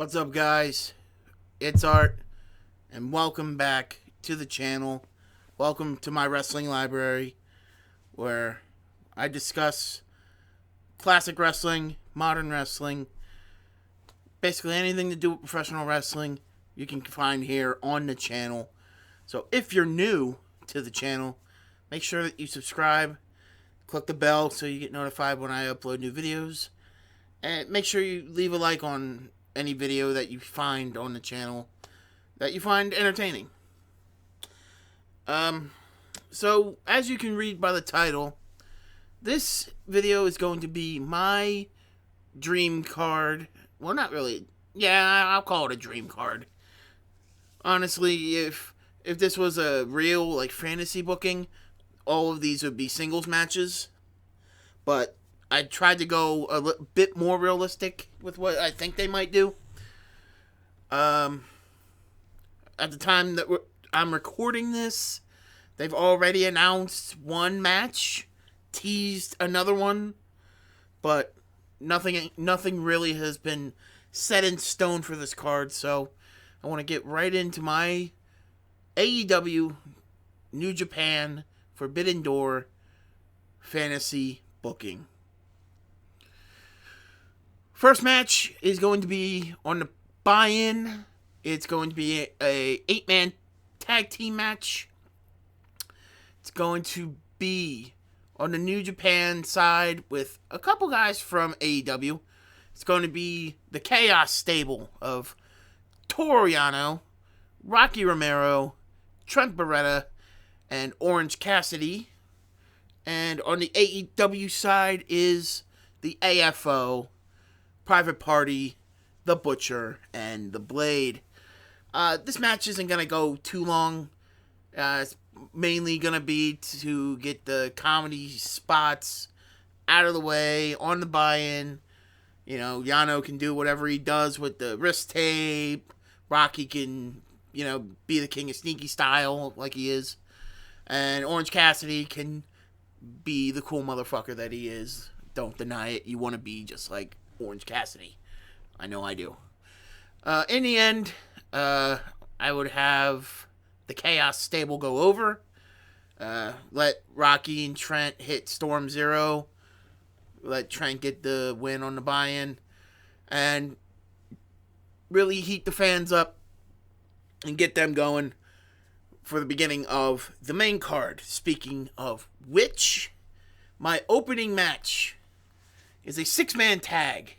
What's up, guys? It's Art, and welcome back to the channel. Welcome to my wrestling library, where I discuss classic wrestling, modern wrestling, basically anything to do with professional wrestling you can find here on the channel. So if you're new to the channel, make sure that you subscribe, click the bell so you get notified when I upload new videos, and make sure you leave a like on any video that you find on the channel that you find entertaining. So as you can read by the title, this video is going to be my dream card. Well, not really. Yeah, I'll call it a dream card. Honestly, if this was a real fantasy booking, all of these would be singles matches. But I tried to go a bit more realistic with what I think they might do. At the time that I'm recording this, they've already announced one match, teased another one, but nothing really has been set in stone for this card. So I want to get right into my AEW New Japan Forbidden Door fantasy booking. First match is going to be on the buy-in. It's going to be a 8-man tag team match. It's going to be on the New Japan side with a couple guys from AEW. It's going to be the Chaos stable of Toru Yano, Rocky Romero, Trent Beretta, and Orange Cassidy. And on the AEW side is the AFO, Private Party, The Butcher, and The Blade. This match isn't going to go too long. It's mainly going to be to get the comedy spots out of the way on the buy-in. You know, Yano can do whatever he does with the wrist tape. Rocky can, be the king of sneaky style like he is. And Orange Cassidy can be the cool motherfucker that he is. Don't deny it. You want to be just like Orange Cassidy. I know I do. In the end, I would have the Chaos stable go over. Let Rocky and Trent hit Storm Zero. Let Trent get the win on the buy-in. And really heat the fans up and get them going for the beginning of the main card. Speaking of which, my opening match is a 6-man tag.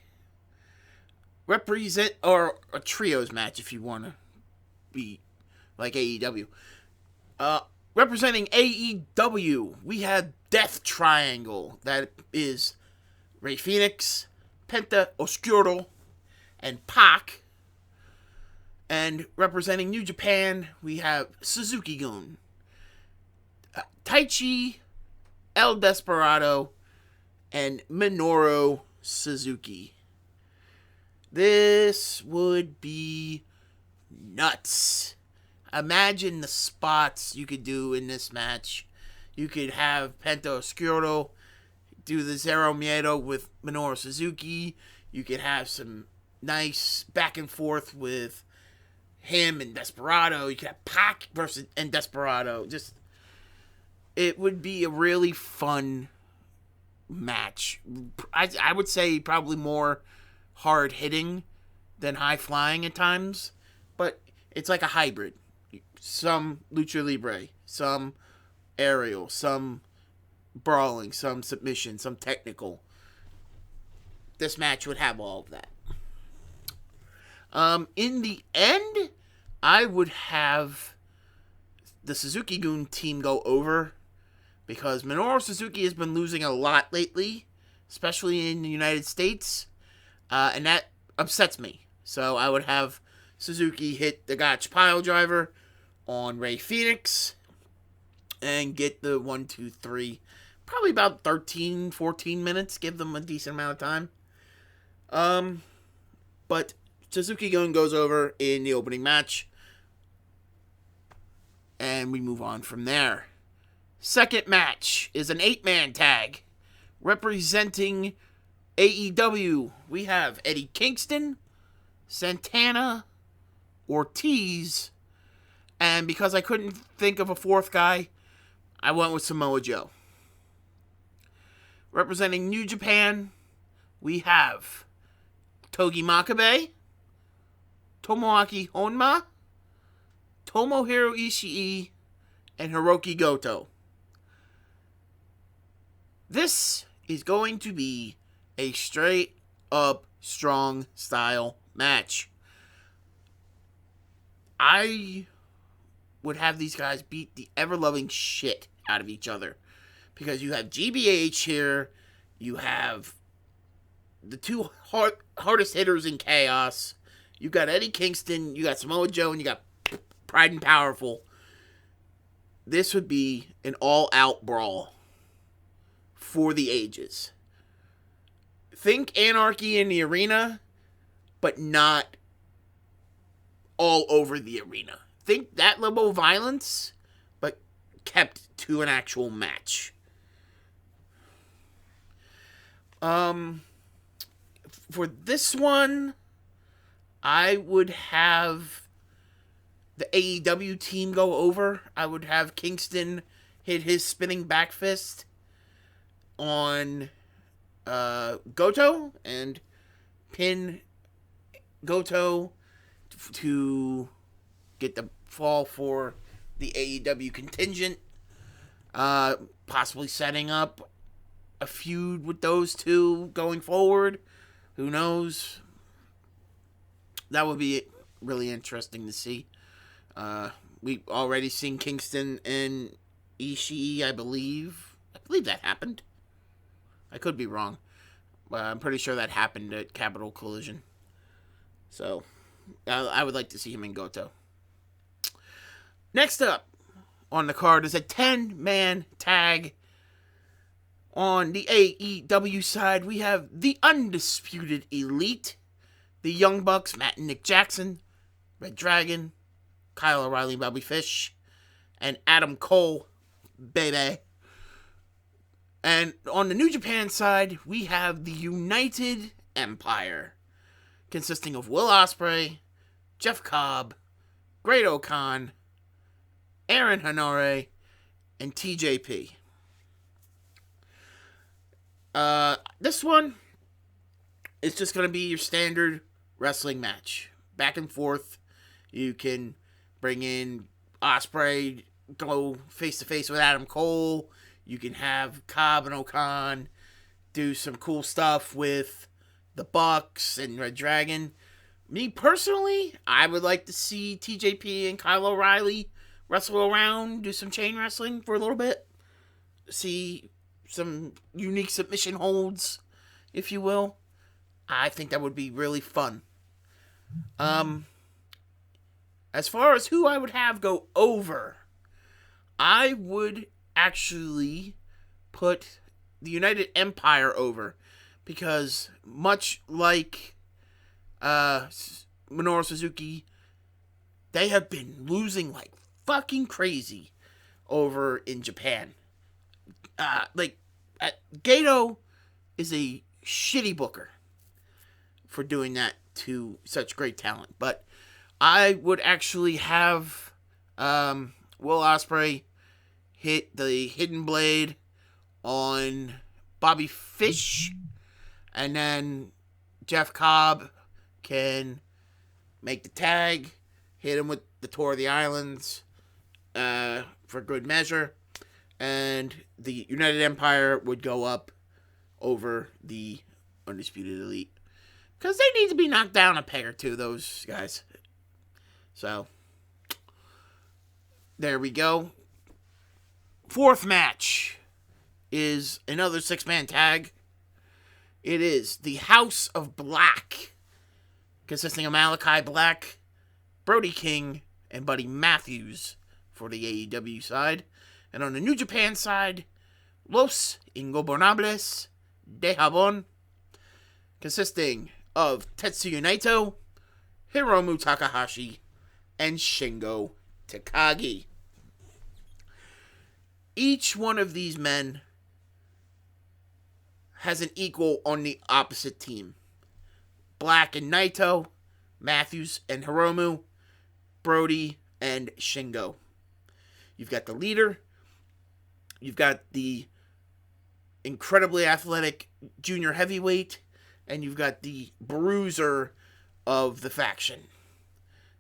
Or a trios match if you want to be like AEW. Representing AEW, we have Death Triangle. That is Rey Fenix, Penta Oscuro, and Pac. And representing New Japan, we have Suzuki-gun, Taichi, El Desperado, and Minoru Suzuki. This would be nuts. Imagine the spots you could do in this match. You could have Penta Oscuro do the Zero Miedo with Minoru Suzuki. You could have some nice back and forth with him and Desperado. You could have Pac versus and Desperado. It would be a really fun match. I would say probably more hard hitting than high flying at times, but it's like a hybrid. Some lucha libre, some aerial, some brawling, some submission, some technical. This match would have all of that. In the end, I would have the Suzuki-gun team go over because Minoru Suzuki has been losing a lot lately, especially in the United States. And that upsets me. So I would have Suzuki hit the Gotch pile driver on Rey Fenix and get the 1, 2, 3. Probably about 13, 14 minutes. Give them a decent amount of time. But Suzuki-gun goes over in the opening match. And we move on from there. Second match is an 8-man tag. Representing AEW, we have Eddie Kingston, Santana, Ortiz, and because I couldn't think of a fourth guy, I went with Samoa Joe. Representing New Japan, we have Togi Makabe, Tomoaki Honma, Tomohiro Ishii, and Hiroki Goto. This is going to be a straight up strong style match. I would have these guys beat the ever-loving shit out of each other. Because you have GBH here, you have the two hardest hitters in Chaos, you got Eddie Kingston, you got Samoa Joe, and you got Pride and Powerful. This would be an all-out brawl for the ages. Think Anarchy in the arena, but not all over the arena. Think that level of violence, but kept to an actual match. For this one, I would have the AEW team go over. I would have Kingston hit his spinning back fist on Goto and pin Goto to get the fall for the AEW contingent. Possibly setting up a feud with those two going forward. Who knows? That would be really interesting to see. We've already seen Kingston and Ishii, I believe. I believe that happened. I could be wrong. But I'm pretty sure that happened at Capital Collision. So, I would like to see him in Goto. Next up on the card is a 10-man tag. On the AEW side, we have the Undisputed Elite, the Young Bucks, Matt and Nick Jackson, Red Dragon, Kyle O'Reilly, Bobby Fish, and Adam Cole, baby. And on the New Japan side, we have the United Empire, consisting of Will Ospreay, Jeff Cobb, Great O'Khan, Aaron Henare, and TJP. This one is just going to be your standard wrestling match. Back and forth. You can bring in Ospreay, go face-to-face with Adam Cole. You can have Cobb and O'Khan do some cool stuff with the Bucks and Red Dragon. Me, personally, I would like to see TJP and Kyle O'Reilly wrestle around, do some chain wrestling for a little bit. See some unique submission holds, if you will. I think that would be really fun. As far as who I would have go over, I would actually put the United Empire over, because much like Minoru Suzuki, they have been losing like fucking crazy over in Japan. G.O.D is a shitty booker for doing that to such great talent. But I would actually have Will Ospreay hit the Hidden Blade on Bobby Fish, and then Jeff Cobb can make the tag, hit him with the Tour of the Islands for good measure, and the United Empire would go up over the Undisputed Elite. Because they need to be knocked down a peg or two, those guys. So, there we go. Fourth match is another 6-man tag. It is the House of Black, consisting of Malachi Black, Brody King, and Buddy Matthews for the AEW side. And on the New Japan side, Los Ingobernables de Japón, consisting of Tetsuya Naito, Hiromu Takahashi, and Shingo Takagi. Each one of these men has an equal on the opposite team. Black and Naito, Matthews and Hiromu, Brody and Shingo. You've got the leader. You've got the incredibly athletic junior heavyweight. And you've got the bruiser of the faction.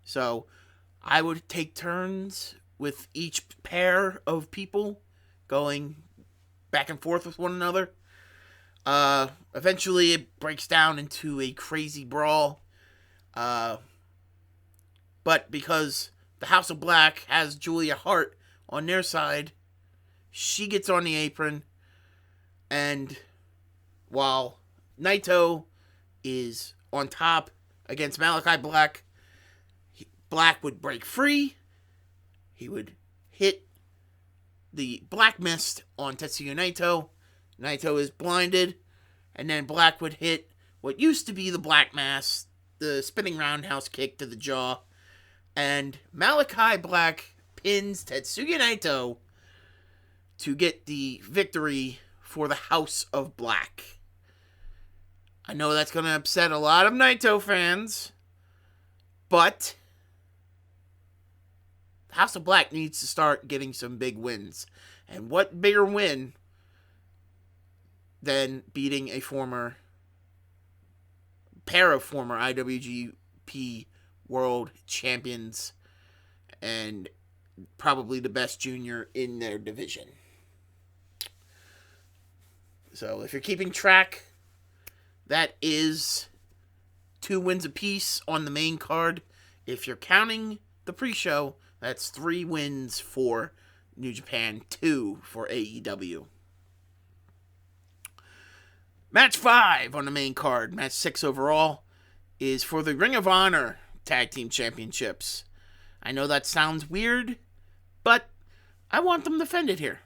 So I would take turns with each pair of people going back and forth with one another. Eventually it breaks down into a crazy brawl. But because the House of Black has Julia Hart on their side, she gets on the apron. And while Naito is on top against Malachi Black, Black would break free. He would hit the Black Mist on Tetsuya Naito. Naito is blinded. And then Black would hit what used to be the Black Mass, the spinning roundhouse kick to the jaw. And Malachi Black pins Tetsuya Naito to get the victory for the House of Black. I know that's going to upset a lot of Naito fans, but the House of Black needs to start getting some big wins. And what bigger win than beating a pair of former IWGP World Champions and probably the best junior in their division. So if you're keeping track, that is 2 wins apiece on the main card. If you're counting the pre-show, that's 3 wins for New Japan, 2 for AEW. Match 5 on the main card, match 6 overall, is for the Ring of Honor Tag Team Championships. I know that sounds weird, but I want them defended here.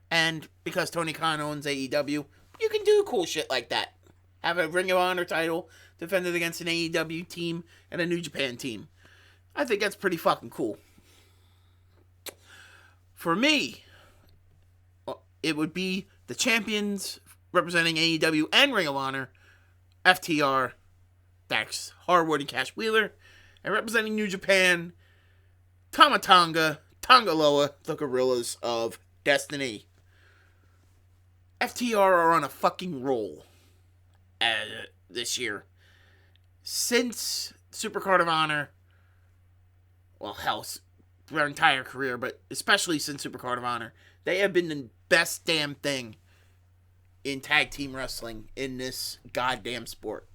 And because Tony Khan owns AEW, you can do cool shit like that. Have a Ring of Honor title defended against an AEW team and a New Japan team. I think that's pretty fucking cool. For me, it would be the champions representing AEW and Ring of Honor, FTR, Dax Harwood and Cash Wheeler, and representing New Japan, Tama Tonga, Tonga Loa, the Gorillas of Destiny. FTR are on a fucking roll this year. Since Supercard of Honor, well, hell, their entire career, but especially since Supercard of Honor, they have been the best damn thing in tag team wrestling in this goddamn sport.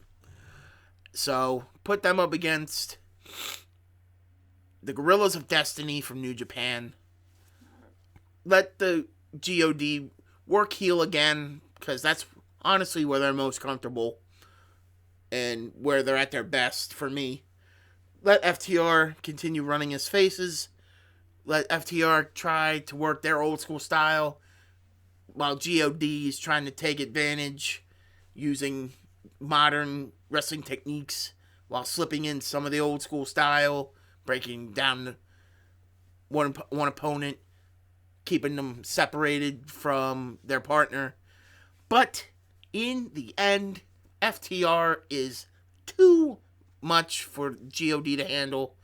So, put them up against the Gorillas of Destiny from New Japan. Let the G.O.D. work heel again, because that's honestly where they're most comfortable and where they're at their best for me. Let FTR continue running his faces. Let FTR try to work their old school style while G.O.D. is trying to take advantage using modern wrestling techniques while slipping in some of the old school style, breaking down one opponent, keeping them separated from their partner. But in the end, FTR is too much for G.O.D. to handle.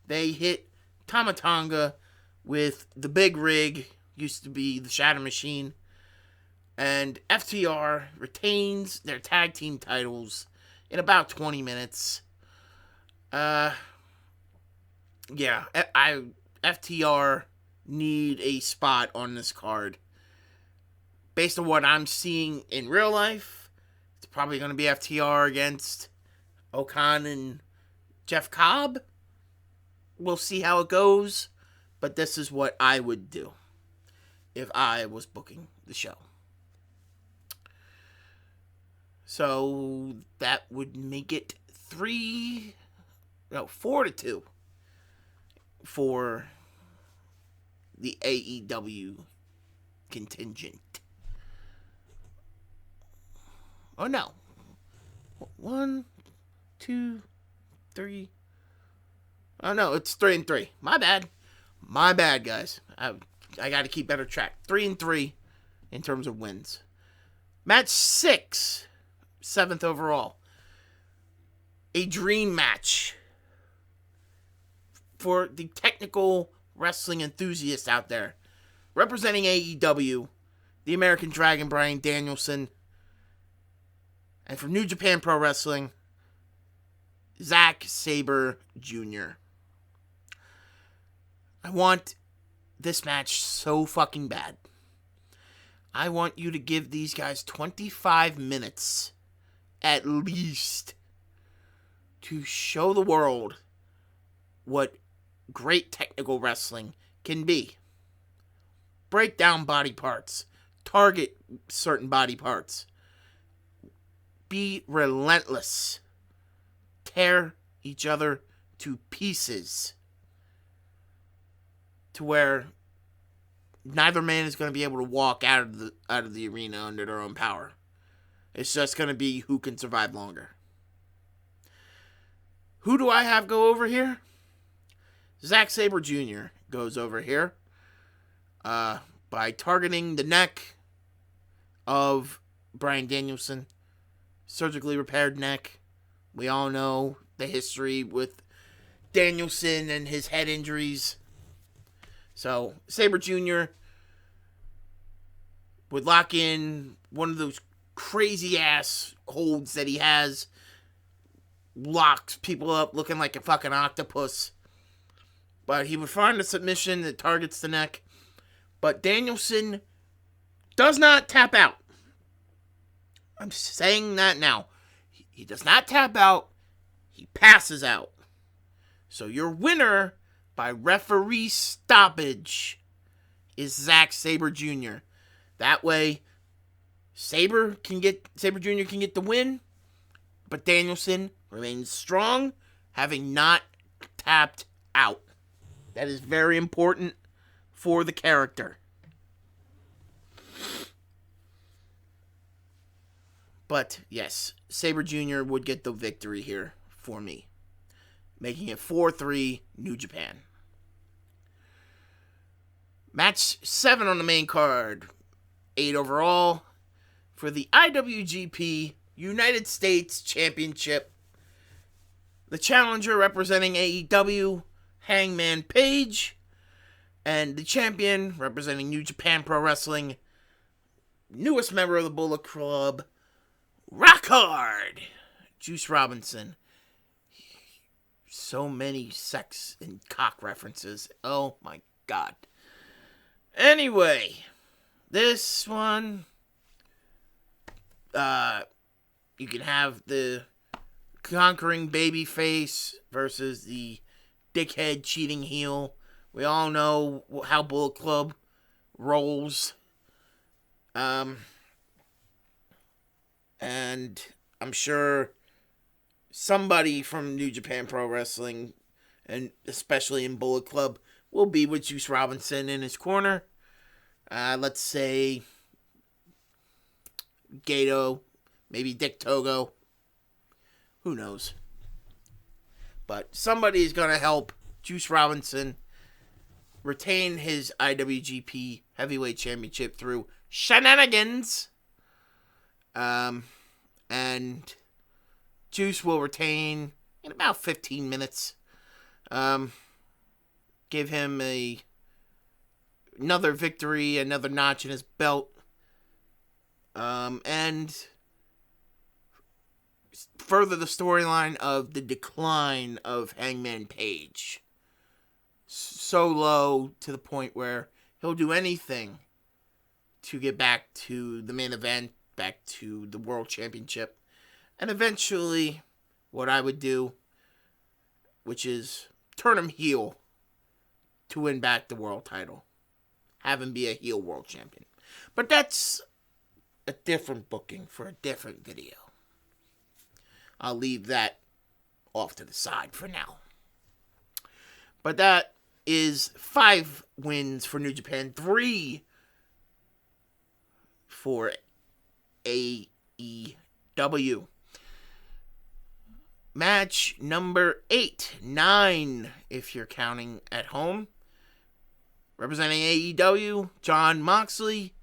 They hit Tama Tonga with the big rig, used to be the Shadow Machine, and FTR retains their tag team titles in about 20 minutes. FTR need a spot on this card. Based on what I'm seeing in real life, it's probably going to be FTR against Okan and Jeff Cobb. We'll see how it goes, but this is what I would do if I was booking the show. So that would make it 4-2 for the AEW contingent. Oh no. 1, 2, 3. Oh no, it's 3-3. My bad. My bad, guys. I got to keep better track. 3-3 in terms of wins. Match 6, 7th overall, a dream match for the technical wrestling enthusiasts out there. Representing AEW, the American Dragon, Bryan Danielson. And from New Japan Pro Wrestling, Sabre Jr. I want this match so fucking bad. I want you to give these guys 25 minutes at least to show the world what great technical wrestling can be. Break down body parts. Target certain body parts. Be relentless. Tear each other to pieces. To where neither man is going to be able to walk out of the arena under their own power. It's just going to be who can survive longer. Who do I have go over here? Sabre Jr. goes over here by targeting the neck of Bryan Danielson. Surgically repaired neck. We all know the history with Danielson and his head injuries. So, Sabre Jr. would lock in one of those crazy-ass holds that he has. Locks people up looking like a fucking octopus. But he would find a submission that targets the neck. But Danielson does not tap out. I'm saying that now. He does not tap out. He passes out. So your winner by referee stoppage is Sabre Jr. That way, Sabre Jr. can get the win, but Danielson remains strong, having not tapped out. That is very important for the character. But, yes, Sabre Jr. would get the victory here for me, making it 4-3 New Japan. Match 7 on the main card. 8 overall for the IWGP United States Championship. The challenger representing AEW, Hangman Page. And the champion representing New Japan Pro Wrestling, newest member of the Bullet Club, Rock Hard, Juice Robinson. So many sex and cock references. Oh my god. Anyway, this one, you can have the conquering babyface versus the dickhead cheating heel. We all know how Bullet Club rolls. And I'm sure somebody from New Japan Pro Wrestling, and especially in Bullet Club, will be with Juice Robinson in his corner. Let's say G.O.D, maybe Dick Togo. Who knows? But somebody is going to help Juice Robinson retain his IWGP Heavyweight Championship through shenanigans. And Juice will retain in about 15 minutes. Give him another victory, another notch in his belt. And further the storyline of the decline of Hangman Page. So low to the point where he'll do anything to get back to the main event, back to the World Championship, and eventually what I would do, which is turn him heel to win back the world title. Have him be a heel world champion. But that's a different booking for a different video. I'll leave that off to the side for now. But that is 5 wins for New Japan, 3 for AEW. Match number 8, 9 if you're counting at home. Representing AEW, Jon Moxley.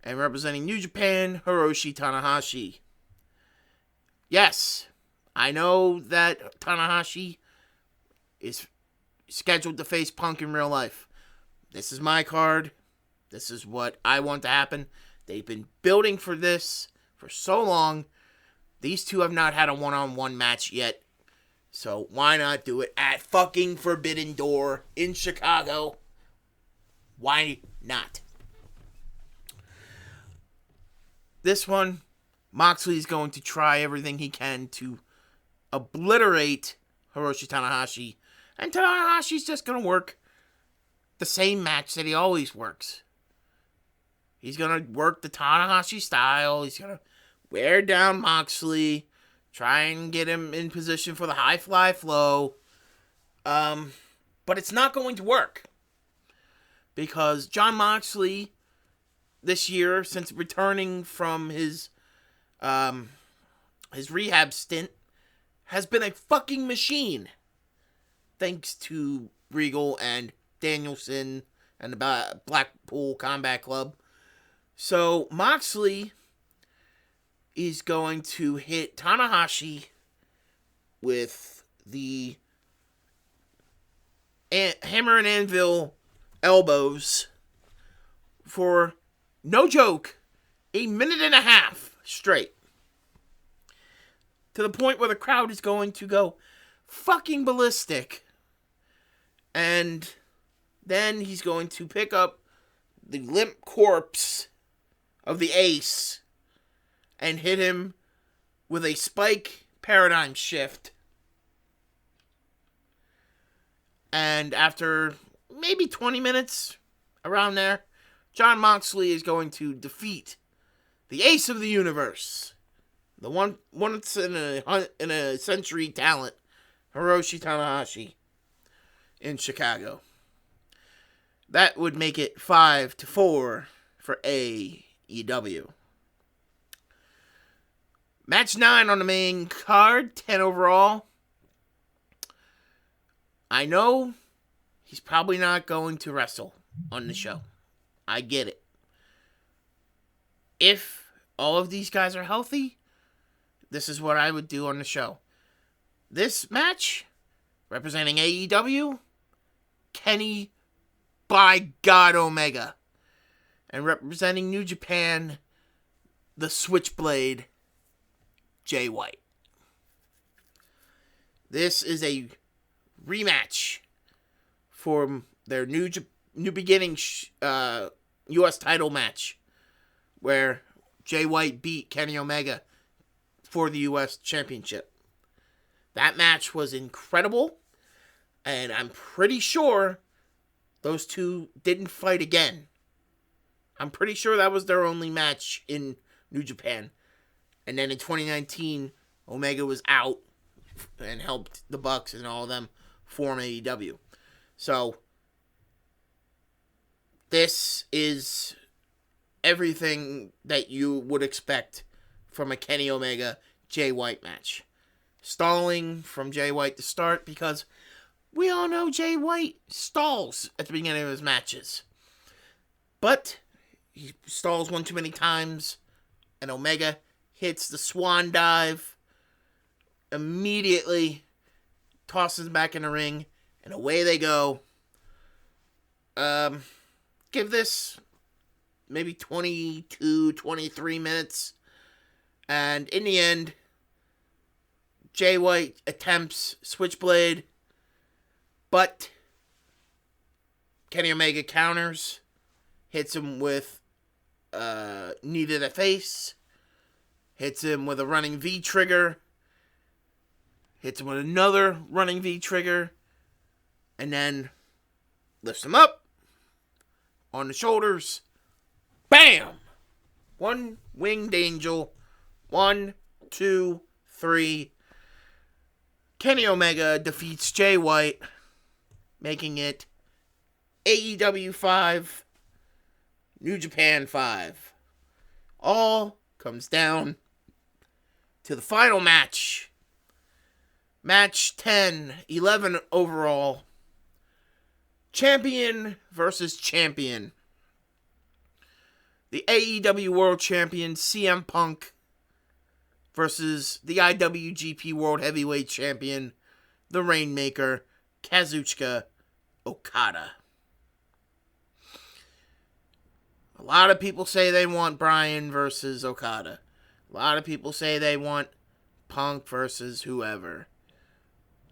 And representing New Japan, Hiroshi Tanahashi. Yes, I know that Tanahashi is scheduled to face Punk in real life. This is my card. This is what I want to happen. They've been building for this for so long. These two have not had a one-on-one match yet. So why not do it at fucking Forbidden Door in Chicago? Why not? This one, Moxley's going to try everything he can to obliterate Hiroshi Tanahashi. And Tanahashi's just going to work the same match that he always works. He's going to work the Tanahashi style. He's going to wear down Moxley. Try and get him in position for the high fly flow. But it's not going to work. Because Jon Moxley, this year, since returning from his rehab stint, has been a fucking machine. Thanks to Regal and Danielson and the Blackpool Combat Club. So, Moxley is going to hit Tanahashi with the hammer and anvil elbows for, no joke, 1.5 minutes straight. To the point where the crowd is going to go fucking ballistic. And then he's going to pick up the limp corpse of the Ace and hit him with a spike paradigm shift. And after maybe 20 minutes, around there, Jon Moxley is going to defeat the Ace of the Universe, the once in a century talent, Hiroshi Tanahashi, in Chicago. That would make it 5-4 for AEW. Match 9 on the main card, 10 overall. I know he's probably not going to wrestle on the show. I get it. If all of these guys are healthy, this is what I would do on the show. This match, representing AEW, Kenny by God Omega. And representing New Japan, the Switchblade, Jay White. This is a rematch for their New Beginning U.S. title match, where Jay White beat Kenny Omega for the U.S. Championship. That match was incredible, and I'm pretty sure those two didn't fight again. I'm pretty sure that was their only match in New Japan. And then in 2019, Omega was out and helped the Bucks and all of them form AEW. So, this is everything that you would expect from a Kenny Omega Jay White match. Stalling from Jay White to start, because we all know Jay White stalls at the beginning of his matches. But he stalls one too many times, and Omega hits the swan dive, immediately tosses him back in the ring, and away they go. Give this maybe 22, 23 minutes, and in the end, Jay White attempts Switchblade, but Kenny Omega counters, hits him with knee to the face, hits him with a running V-trigger, hits him with another running V-trigger, and then lifts him up on the shoulders. Bam! One winged angel. 1, 2, 3. Kenny Omega defeats Jay White, making it AEW 5, New Japan 5. All comes down to the final match. Match 10, 11 overall. Champion versus champion. The AEW World Champion CM Punk versus the IWGP World Heavyweight Champion, the Rainmaker, Kazuchika Okada. A lot of people say they want Bryan versus Okada. A lot of people say they want Punk versus whoever.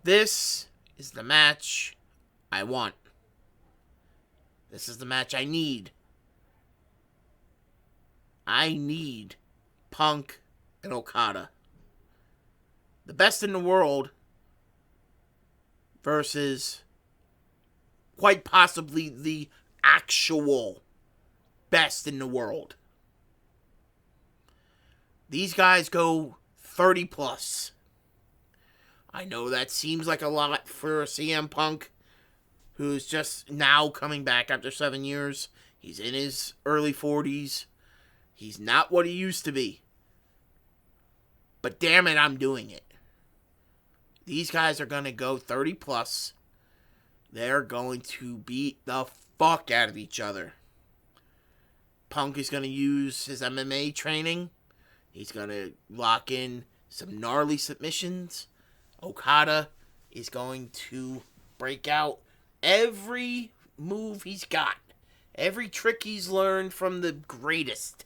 This is the match I want. This is the match I need. I need Punk and Okada. The best in the world versus quite possibly the actual best in the world. These guys go 30 plus. I know that seems like a lot for CM Punk, who's just now coming back after 7 years. He's in his early 40s. He's not what he used to be. But damn it, I'm doing it. These guys are going to go 30 plus. They're going to beat the fuck out of each other. Punk is going to use his MMA training. He's going to lock in some gnarly submissions. Okada is going to break out every move he's got. Every trick he's learned from the greatest.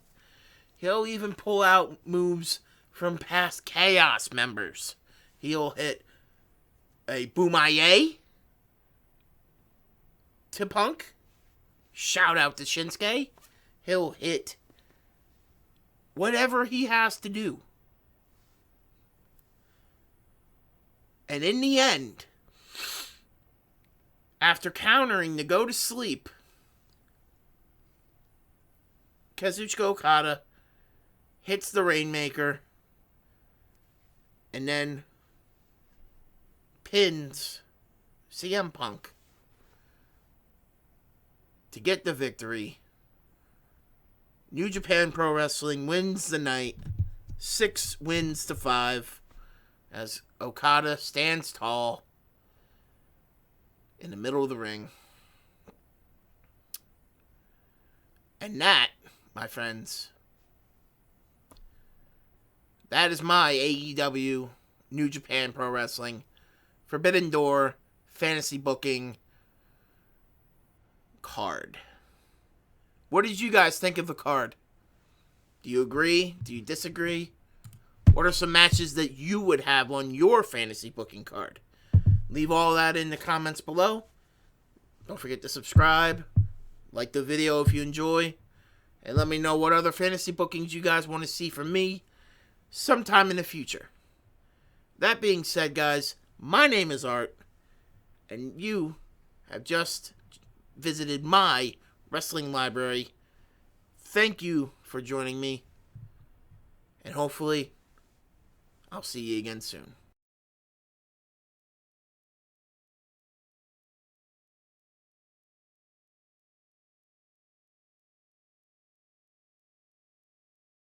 He'll even pull out moves from past Chaos members. He'll hit a Bumaye to Punk. Shout out to Shinsuke. He'll hit whatever he has to do. And in the end, after countering the go to sleep, Kazuchika Okada hits the Rainmaker and then pins CM Punk to get the victory. New Japan Pro Wrestling wins the night 6-5 as Okada stands tall in the middle of the ring. And that, my friends, that is my AEW New Japan Pro Wrestling Forbidden Door fantasy booking card. What did you guys think of the card? Do you agree? Do you disagree? What are some matches that you would have on your fantasy booking card? Leave all that in the comments below. Don't forget to subscribe. Like the video if you enjoy. And let me know what other fantasy bookings you guys want to see from me sometime in the future. That being said, guys, my name is Art. And you have just visited my wrestling library. Thank you for joining me. And hopefully, I'll see you again soon.